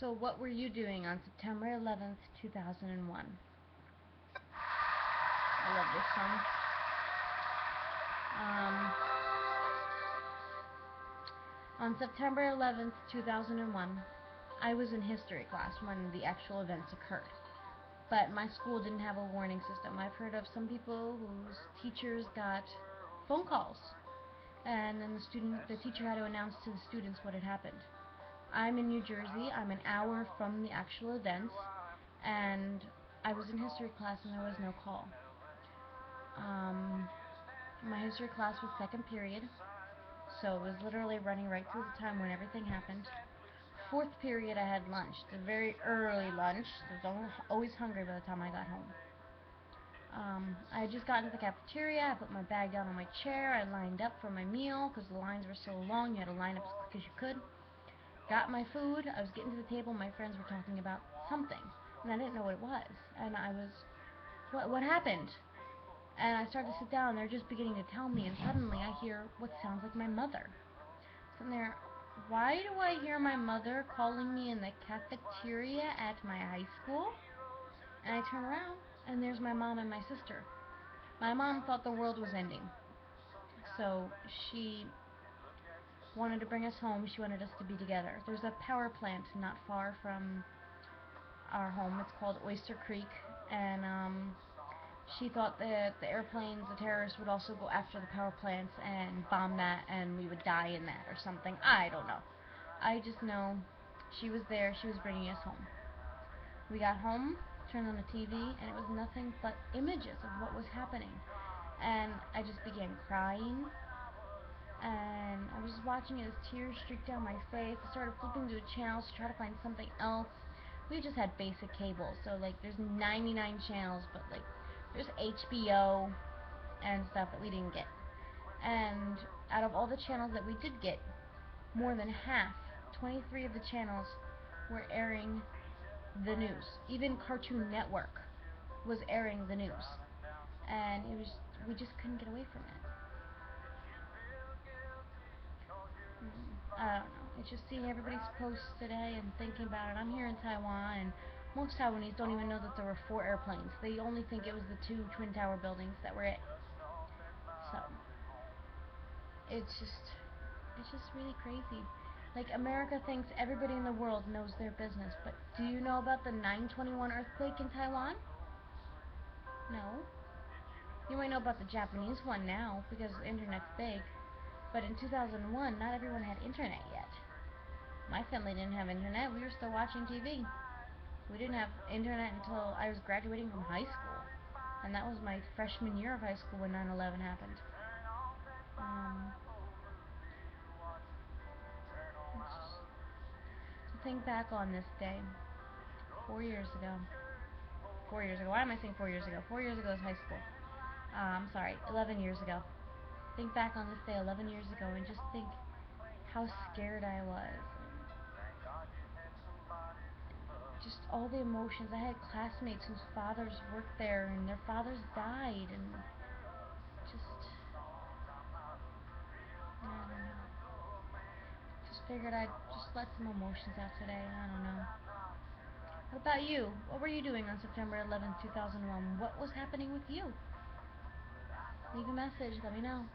So what were you doing on September 11th, 2001? I love this song. On September 11th, 2001, I was in history class when the actual events occurred. But my school didn't have a warning system. I've heard of some people whose teachers got phone calls, and then the teacher had to announce to the students what had happened. I'm in New Jersey. I'm an hour from the actual events, and I was in history class and there was no call. My history class was second period, so it was literally running right through the time when everything happened. Fourth period, I had lunch. It's a very early lunch. I was always hungry by the time I got home. I had just gotten to the cafeteria. I put my bag down on my chair. I lined up for my meal because the lines were so long. You had to line up as quick as you could. Got my food. I was getting to the table. My friends were talking about something, and I didn't know what it was. And I was, what happened? And I started to sit down. They're just beginning to tell me, and suddenly I hear what sounds like my mother. Sitting there, why do I hear my mother calling me in the cafeteria at my high school? And I turn around, and there's my mom and my sister. My mom thought the world was ending, so she wanted to bring us home. She wanted us to be together. There's a power plant not far from our home. It's called Oyster Creek, and she thought that the airplanes, the terrorists, would also go after the power plants and bomb that, and we would die in that or something. I don't know. I just know she was there. She was bringing us home. We got home, turned on the TV, and it was nothing but images of what was happening. And I just began crying, and I was just watching it as tears streaked down my face. I started flipping through the channels to try to find something else. We just had basic cable, so like there's 99 channels, but like there's HBO and stuff that we didn't get. And out of all the channels that we did get, more than half, 23 of the channels, were airing the news. Even Cartoon Network was airing the news. And we just couldn't get away from it. I don't know. It's just seeing everybody's posts today and thinking about it. I'm here in Taiwan, and most Taiwanese don't even know that there were 4 airplanes. They only think it was the 2 Twin Tower buildings that were it. So, it's just really crazy. Like, America thinks everybody in the world knows their business, but do you know about the 9/21 earthquake in Taiwan? No. You might know about the Japanese one now, because the internet's big, but in 2001, not everyone had internet yet. My family didn't have internet. We were still watching TV. We didn't have internet until I was graduating from high school, and that was my freshman year of high school when 9/11 happened. To think back on this day, 4 years ago. 4 years ago. Why am I saying 4 years ago? 4 years ago is high school. I'm sorry, 11 years ago. Think back on this day 11 years ago and just think how scared I was. Just all the emotions. I had classmates whose fathers worked there and their fathers died, and just, I don't know. Just figured I'd just let some emotions out today. I don't know. What about you? What were you doing on September 11th, 2001? What was happening with you? Leave a message. Let me know.